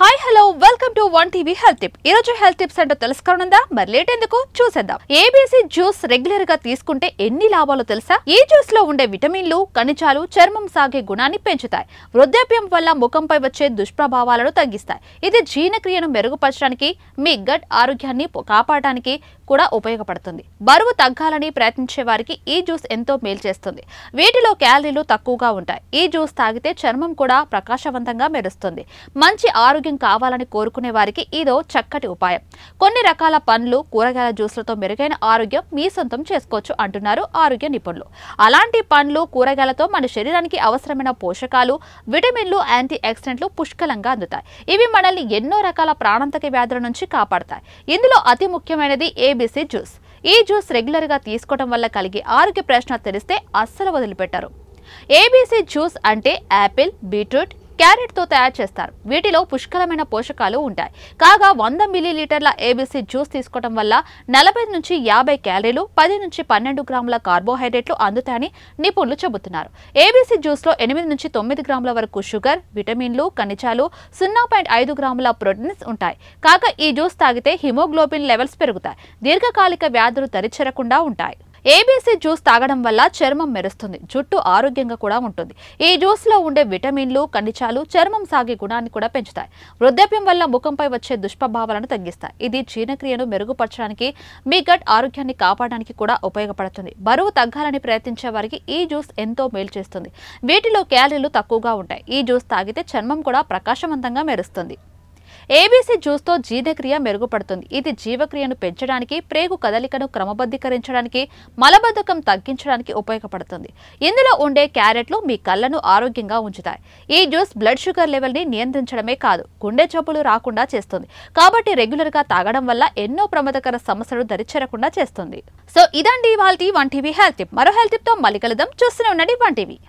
Hi hello welcome to one TV health tip. ఈ రోజు health tips అంటే తెలుసుకోనుందా? మరి లేట్ ఎందుకు చూసేద్దాం. ఏబీసీ జ్యూస్ రెగ్యులర్ గా తీసుకుంటే ఎన్ని లాభాలు తెలుసా? ఈ జ్యూస్ లో ఉండే విటమిన్లు, ఖనిజాలు చర్మం సాగే గుణాన్ని పెంచుతాయి. వృద్ధాప్యం వల్ల ముఖంపై వచ్చే దుష్ప్రభావాలను తగ్గిస్తాయి. ఇది జీర్ణక్రియను మెరుగుపరచడానికి, మీ గట్ ఆరోగ్యాన్ని కాపాడడానికి కూడా ఉపయోగపడుతుంది. బరువు తగ్గాలని ప్రయత్నించే వారికి ఈ జ్యూస్ ఎంతో మేలు చేస్తుంది. వీటిలో క్యాలరీలు తక్కువగా ఉంటాయి. ఈ జ్యూస్ తాగితే చర్మం కూడా ప్రకాశవంతంగా మెరుస్తుంది. మంచి ఆరోగ్యం కావాలని కోరుకునే వారికి ఇదో చక్కటి ఉపాయం. కొన్ని రకాల పండ్లు, కూరగాయల జ్యూస్లతో మెరుగైన ఆరోగ్యం మీ సొంతం చేసుకోవచ్చు అంటున్నారు ఆరోగ్య నిపుణులు. అలాంటి పండ్లు, కూరగాయలతో మన శరీరానికి అవసరమైన పోషకాలు, విటమిన్లు, యాంటీ ఆక్సిడెంట్లు పుష్కలంగా అందుతాయి. ఇవి మనల్ని ఎన్నో రకాల ప్రాణాంతక వ్యాధుల నుంచి కాపాడతాయి. ఇందులో అతి ముఖ్యమైనది ఏబీసీ జ్యూస్. ఈ జ్యూస్ రెగ్యులర్ గా తీసుకోవడం వల్ల కలిగే ఆరోగ్య ప్రశ్న తెలిస్తే అస్సలు వదిలిపెట్టారు. ఏబీసీ జ్యూస్ అంటే యాపిల్, బీట్రూట్, క్యారెట్ తో తయారు చేస్తారు. వీటిలో పుష్కలమైన పోషకాలు ఉంటాయి. కాగా 100 మిల్లీలీటర్ల ఏబీసీ జ్యూస్ తీసుకోవడం వల్ల 40 నుంచి 50 క్యాలరీలు, 10 నుంచి 12 గ్రాముల కార్బోహైడ్రేట్లు అందుతాయని నిపుణులు చెబుతున్నారు. ఏబీసీ జ్యూస్ లో 8 నుంచి 9 గ్రాముల వరకు షుగర్, విటమిన్లు, ఖనిజాలు, 0.5 గ్రాముల ప్రోటీన్స్ ఉంటాయి. కాగా ఈ జ్యూస్ తాగితే హిమోగ్లోబిన్ లెవెల్స్ పెరుగుతాయి. దీర్ఘకాలిక వ్యాధులు దరిచేరకుండా ఉంటాయి. ఏబీసీ జ్యూస్ తాగడం వల్ల చర్మం మెరుస్తుంది, జుట్టు ఆరోగ్యంగా కూడా ఉంటుంది. ఈ జ్యూస్ లో ఉండే విటమిన్లు, ఖనిజాలు చర్మం సాగే గుణాన్ని కూడా పెంచుతాయి. వృద్ధాప్యం వల్ల ముఖంపై వచ్చే దుష్ప్రభావాలను తగ్గిస్తాయి. ఇది జీర్ణక్రియను మెరుగుపరచడానికి, మీ గట్ ఆరోగ్యాన్ని కాపాడడానికి కూడా ఉపయోగపడుతుంది. బరువు తగ్గాలని ప్రయత్నించే వారికి ఈ జ్యూస్ ఎంతో మేలు చేస్తుంది. వీటిలో క్యాలరీలు తక్కువగా ఉంటాయి. ఈ జ్యూస్ తాగితే చర్మం కూడా ప్రకాశవంతంగా మెరుస్తుంది. ఏబీసీ జ్యూస్ తో జీర్ణక్రియ మెరుగుపడుతుంది. ఇది జీవక్రియను పెంచడానికి, ప్రేగు కదలికను క్రమబద్ధీకరించడానికి, మలబద్ధకం తగ్గించడానికి ఉపయోగపడుతుంది. ఇందులో ఉండే క్యారెట్లు మీ కళ్ళను ఆరోగ్యంగా ఉంచుతాయి. ఈ జ్యూస్ బ్లడ్ షుగర్ లెవెల్ ని నియంత్రించడమే కాదు, గుండె జబ్బులు రాకుండా చేస్తుంది. కాబట్టి రెగ్యులర్ గా తాగడం వల్ల ఎన్నో ప్రమాదకర సమస్యలు దరిచేరకుండా చేస్తుంది. సో ఇదండి ఇవాల్టి వన్ టీవీ హెల్త్ టిప్. మరో హెల్త్ టిప్ తో మళ్ళీ కలుద్దాం. చూస్తూనే ఉండండి వన్ టీవీ.